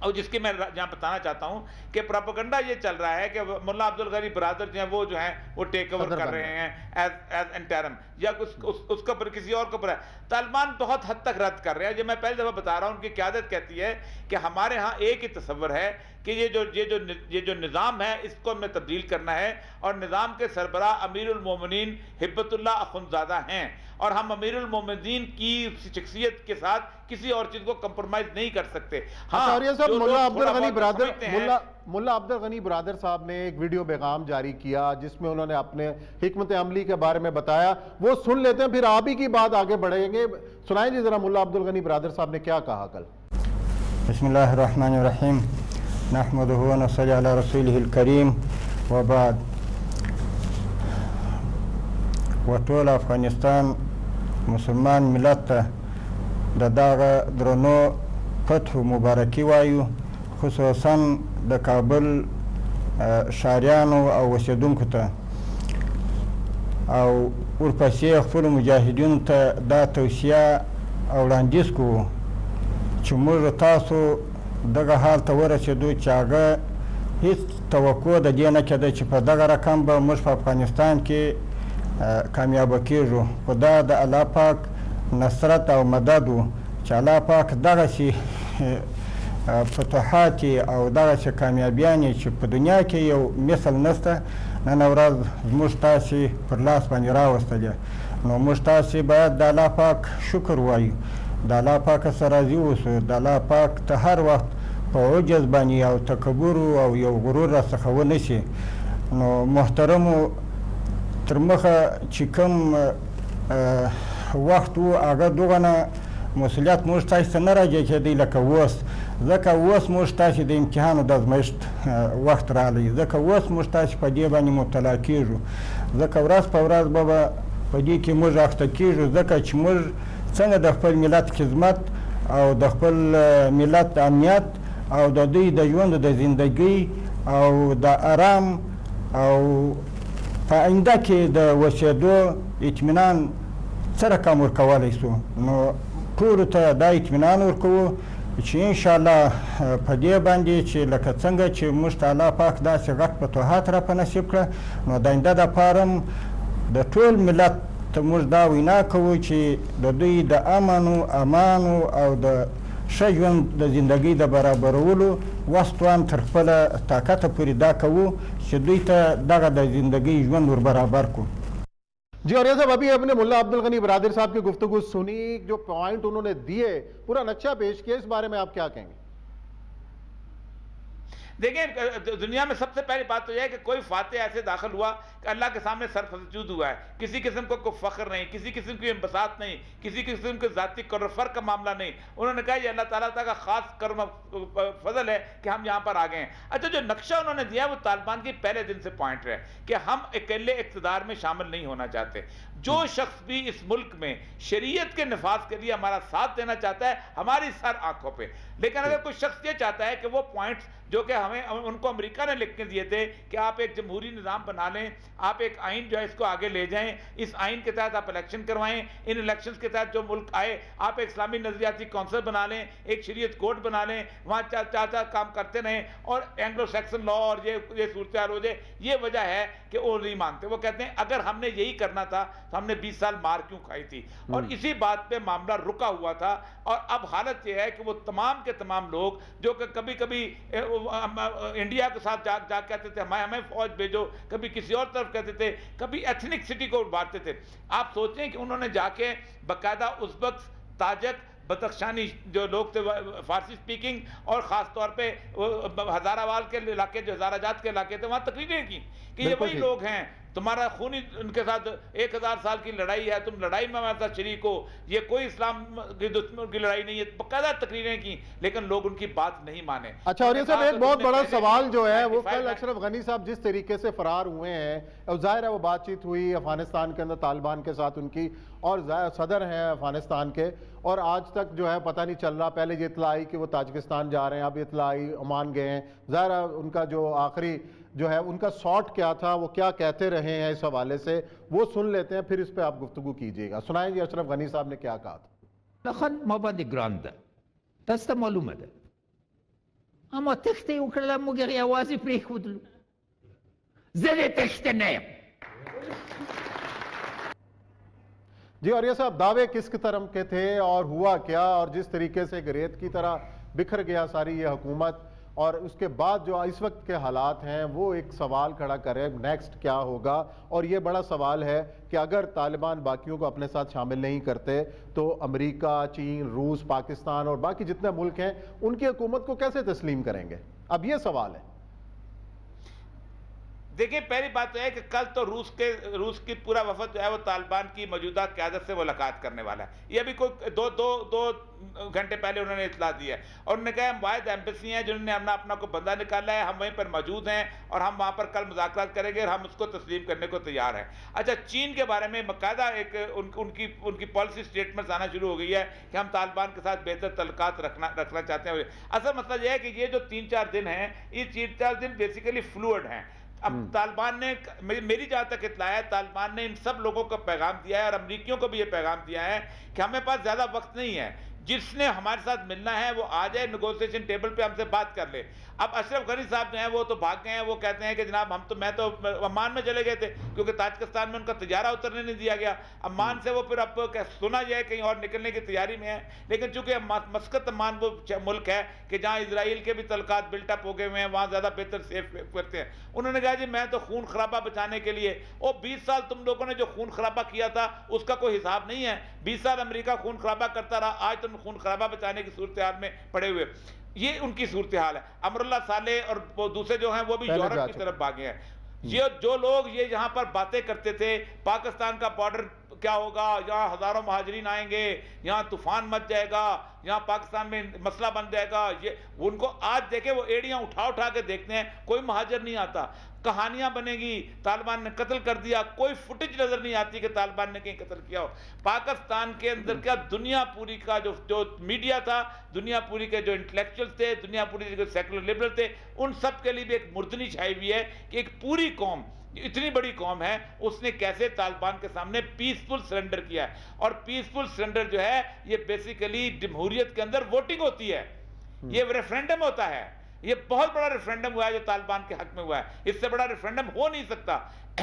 اور جس کی میں جہاں بتانا چاہتا ہوں کہ پروپیگنڈا یہ چل رہا ہے کہ ملا عبد الغنی برادر جو ہیں وہ ٹیک اوور کر رہے ہیں ایز انٹرم، یا اس کا کسی اور کے اوپر ہے. طالبان بہت حد تک رد کر رہے ہیں. جو میں پہلے دفعہ بتا رہا ہوں، ان کی قیادت کہتی ہے کہ ہمارے ہاں ایک ہی تصور ہے کہ یہ جو نظام ہے اس کو ہم نے تبدیل کرنا ہے، اور نظام کے سربراہ امیر المومنین ہبت اللہ اخندزادہ ہیں، اور ہم امیر المومنین کی شخصیت کے ساتھ کسی اور چیز کو کمپرومائز نہیں کر سکتے. اور یہ سب ملا عبد الغنی برادر صاحب نے ایک ویڈیو پیغام جاری کیا جس میں انہوں نے اپنے حکمت عملی کے بارے میں بتایا، وہ سن لیتے ہیں، پھر آپ ہی کی بات آگے بڑھیں گے. سنائیں جی ذرا ملا عبد الغنی برادر صاحب نے کیا کہا کل. بسم اللہ الرحمن الرحیم، نحمدہ و نصلی علی رسولہ الکریم، وبعد. وطول افغانستان مسلمان ملت ته د دغه درنو فتح مبارکي وایو، خصوصا د کابل ښاریانو او اوسېدونکو ته، او ورپسې خپلو مجاهدینو ته دا توصیه او وړاندیز کوو چې موږ تاسو دغه حال ته ورسېدو چې هغه هیڅ توقع د دې نه کېده چې په دغه رقم به موږ په افغانستان کې کامیابه کېږو، خو دا د الله پاک نصرت او مدد و چې الله پاک دغسې فتوحات او دغسې کامیابیانې چې په دنیا کې یو مثل نشته نن ورځ زموږ تاسې پر لاس باندې راوستلې. نو موږ تاسې باید د الله پاک شکر وایو، د الله پاک سره راضي اوسو، د الله پاک ته هر وخت په عجز باندې او تکبر او یو غرور راڅخه ونه شي. نو محترمو، تر مخه چې کوم وخت و هغه دغه نه مسؤلیت موږ تاسې ته نه راجع کېدی لکه اوس، ځکه اوس موږ تاسې د امتحان او د ازمایښت وخت راغلی، ځکه اوس موږ تاسې په دې باندې مبتلا کېږو، ځکه ورځ په ورځ به په دې کې موږ اخته کېږو، ځکه چې موږ څنګه د خپل ملت خدمت او د خپل ملت امنیت او د دوی د ژوند د زندګۍ او د آرام او په آینده کې د اوسېدو اطمینان څه رقم ورکولی سو. نو ټولو ته دا اطمینان ورکوو چې انشاءالله په دې باندې چې لکه څنګه چې موږ ته الله پاک داسې غټ فتوحات را په نصیب کړه، نو د آینده دپاره هم د ټول ملت ته موږ دا وینا کوو چې د دوی د امن امانو او د ښه ژوند د زندګۍ د برابرولو وس توان تر خپله طاقته پورې دا کوو چې دوی ته دغه د زندګۍ ژوند ور برابر کړو. جی اور یہ صاحب ابھی اپنے ملا عبد الغنی برادر صاحب کی گفتگو سنی، جو پوائنٹ انہوں نے دیے، پورا نقشہ پیش کیا، اس بارے میں آپ کیا کہیں گے؟ دیکھیں، دنیا میں سب سے پہلی بات تو یہ ہے کہ کوئی فاتح ایسے داخل ہوا کہ اللہ کے سامنے سر سجود ہوا ہے، کسی قسم کو کوئی فخر نہیں، کسی قسم کی انبساط نہیں، کسی قسم کے ذاتی فرق کا معاملہ نہیں. انہوں نے کہا یہ اللہ تعالیٰ کا خاص کرم فضل ہے کہ ہم یہاں پر آ گئے ہیں. اچھا، جو نقشہ انہوں نے دیا وہ طالبان کی پہلے دن سے پوائنٹ ہے کہ ہم اکیلے اقتدار میں شامل نہیں ہونا چاہتے. جو شخص بھی اس ملک میں شریعت کے نفاذ کے لیے ہمارا ساتھ دینا چاہتا ہے ہماری سر آنکھوں پہ، لیکن اگر کوئی شخص یہ چاہتا ہے کہ وہ پوائنٹس جو کہ ان کو امریکہ نے لکھ کے دیے تھے کہ آپ ایک جمہوری نظام بنا لیں، آپ ایک آئین جو ہے اس کو آگے لے جائیں، اس آئین کے تحت آپ الیکشن کروائیں، ان الیکشنز کے تحت جو ملک آئے آپ ایک اسلامی نظریاتی کونسل بنا لیں، ایک شریعت کورٹ بنا لیں، وہاں چاچا کام کرتے رہیں اور اینگلو سیکسن لا اور یہ صورتحال ہو جائے. یہ وجہ ہے کہ وہ نہیں مانتے. وہ کہتے ہیں اگر ہم نے یہی کرنا تھا تو ہم نے 20 سال مار کیوں کھائی تھی. اور اسی بات پہ معاملہ رکا ہوا تھا. اور اب حالت یہ ہے کہ وہ تمام کے تمام لوگ جو کہ کبھی کبھی انڈیا کے ساتھ جا کہتے تھے ہمیں فوج بھیجو، کبھی کسی اور طرف کہتے تھے، کبھی ایتھنک سٹی کو بانٹتے تھے. آپ سوچیں کہ انہوں نے جا کے باقاعدہ ازبک، تاجک، بدخشانی جو لوگ تھے فارسی سپیکنگ اور خاص طور پہ ہزارہ وال کے علاقے جو ہزارہ جات کے علاقے تھے وہاں تقریریں کی کہ یہ وہی لوگ ہیں، تمہارا خونی ان کے ساتھ 1000 سال کی لڑائی ہے، تم لڑائی میں ہمارے ساتھ شریک ہو، یہ کوئی اسلام کی دشمن کی لڑائی نہیں ہے. باقاعدہ تقریریں کی لیکن لوگ ان کی بات نہیں مانے. اچھا، اور یہ صاحب ایک بہت بڑا سوال جو ہے وہ کل اشرف غنی صاحب جس طریقے سے فرار ہوئے ہیں، ظاہر ہے وہ بات چیت ہوئی افغانستان کے اندر طالبان کے ساتھ ان کی، اور صدر ہیں افغانستان کے، اور آج تک جو ہے پتہ نہیں چل رہا. پہلے یہ اطلاع آئی کہ وہ تاجکستان جا رہے ہیں، اب اطلاع آئی عمان گئے ہیں. ظاہر ہے ان کا جو آخری جو ہے ان کا سارٹ کیا تھا، وہ کیا کہتے رہے ہیں اس حوالے سے، وہ سن لیتے ہیں، پھر اس پہ آپ گفتگو کیجئے گا. سنائیں جی اشرف غنی صاحب نے کیا کہا تھا. لخن ما باندې ګران ده، تاسو ته معلومه ده اما تخته یې وکړله موږ هغې یوازې پرېښودلو. زه د تخته نه یم. جی اور یہ صاحب دعوے کس طرح کے تھے اور ہوا کیا، اور جس طریقے سے ریت کی طرح بکھر گیا ساری یہ حکومت، اور اس کے بعد جو اس وقت کے حالات ہیں وہ ایک سوال کھڑا کرے نیکسٹ کیا ہوگا. اور یہ بڑا سوال ہے کہ اگر طالبان باقیوں کو اپنے ساتھ شامل نہیں کرتے تو امریکہ، چین، روس، پاکستان اور باقی جتنے ملک ہیں ان کی حکومت کو کیسے تسلیم کریں گے؟ اب یہ سوال ہے. دیکھیں پہلی بات تو ہے کہ کل تو روس کی پورا وفد جو ہے وہ طالبان کی موجودہ قیادت سے ملاقات کرنے والا ہے. یہ ابھی کوئی دو گھنٹے پہلے انہوں نے اطلاع دی ہے، اور انہوں نے کہا ہم واحد ایمبیسی ہیں جنہوں نے اپنا کو بندہ نکالا ہے، ہم وہیں پر موجود ہیں اور ہم وہاں پر کل مذاکرات کریں گے اور ہم اس کو تسلیم کرنے کو تیار ہیں. اچھا چین کے بارے میں باقاعدہ ایک ان کی پالیسی سٹیٹمنٹس آنا شروع ہو گئی ہے کہ ہم طالبان کے ساتھ بہتر تعلقات رکھنا چاہتے ہیں. اصل مسئلہ یہ ہے کہ یہ جو 3-4 دن ہیں، یہ 3-4 دن بیسیکلی فلوئڈ ہیں. اب طالبان نے، میری جہاں تک اطلاع ہے، طالبان نے ان سب لوگوں کو پیغام دیا ہے اور امریکیوں کو بھی یہ پیغام دیا ہے کہ ہمیں پاس زیادہ وقت نہیں ہے، جس نے ہمارے ساتھ ملنا ہے وہ آ جائے، نیگوسیشن ٹیبل پہ ہم سے بات کر لے. اب اشرف غنی صاحب جو ہیں وہ تو بھاگ گئے ہیں، وہ کہتے ہیں کہ جناب میں تو عمان میں چلے گئے تھے کیونکہ تاجکستان میں ان کا تجارہ اترنے نہیں دیا گیا. عمان سے وہ پھر اب سنا جائے کہیں اور نکلنے کی تیاری میں ہے، لیکن چونکہ مسقط عمان وہ ملک ہے کہ جہاں اسرائیل کے بھی تعلقات بلٹ اپ ہو گئے ہوئے ہیں، وہاں زیادہ بہتر سیف کرتے ہیں. انہوں نے کہا جی میں تو خون خرابہ بچانے کے لیے، 20 سال تم لوگوں نے جو خون خرابہ کیا تھا اس کا کوئی حساب نہیں ہے. 20 سال امریکہ خون خرابہ کرتا رہا، آج تم خون خرابہ بچانے کی صورتحال میں پڑے ہوئے. یہ ان کی صورتحال ہے. امراللہ صالح اور وہ دوسرے جو ہیں وہ بھی یورپ کی طرف بھاگے ہیں. یہ جو لوگ یہ یہاں پر باتیں کرتے تھے پاکستان کا بارڈر کیا ہوگا، یہاں ہزاروں مہاجرین آئیں گے، یہاں طوفان مچ جائے گا، یہاں پاکستان میں مسئلہ بن جائے گا، یہ ان کو آج دیکھیں وہ ایڑیاں اٹھا کے دیکھتے ہیں، کوئی مہاجر نہیں آتا. کہانیاں بنے گی طالبان نے قتل کر دیا، کوئی فوٹیج نظر نہیں آتی کہ طالبان نے کہیں قتل کیا ہو. پاکستان کے اندر کیا دنیا پوری کا جو میڈیا تھا، دنیا پوری کے جو انٹلیکچوئلز تھے، دنیا پوری کے سیکولر لبرل تھے، ان سب کے لیے بھی ایک مردنی چھائی ہوئی ہے کہ ایک پوری قوم، اتنی بڑی قوم ہے، اس نے کیسے طالبان کے سامنے پیسفل سرنڈر کیا ہے. اور پیسفل سرنڈر جو ہے یہ بیسیکلی جمہوریت کے اندر ووٹنگ ہوتی ہے، یہ ریفرینڈم ہوتا ہے. یہ بہت بڑا ریفرینڈم ہوا ہے جو طالبان کے حق میں ہوا ہے. اس سے بڑا ریفرینڈم ہو نہیں سکتا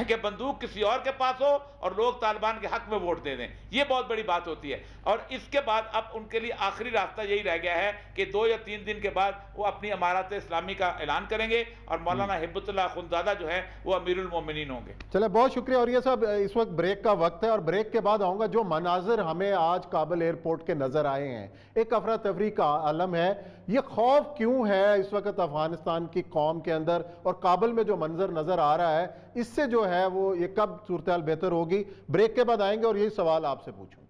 کہ بندوق کسی اور کے پاس ہو اور لوگ طالبان کے حق میں ووٹ دے دیں. یہ بہت بڑی بات ہوتی ہے. اور اس کے بعد اب ان کے لیے آخری راستہ یہی رہ گیا ہے کہ 2 یا 3 دن کے بعد وہ اپنی امارات اسلامی کا اعلان کریں گے اور مولانا ہبت اللہ اخندزادہ جو ہے وہ امیر المومنین ہوں گے. چلے بہت شکریہ. اور یہ صاحب اس وقت بریک کا وقت ہے اور بریک کے بعد آؤں گا. جو مناظر ہمیں آج کابل ایئرپورٹ کے نظر آئے ہیں، ایک افراتفری کا عالم ہے. یہ خوف کیوں ہے اس وقت افغانستان کی قوم کے اندر، اور کابل میں جو منظر نظر آ رہا ہے اس سے جو ہے وہ یہ کب صورتحال بہتر ہوگی؟ بریک کے بعد آئیں گے اور یہی سوال آپ سے پوچھوں.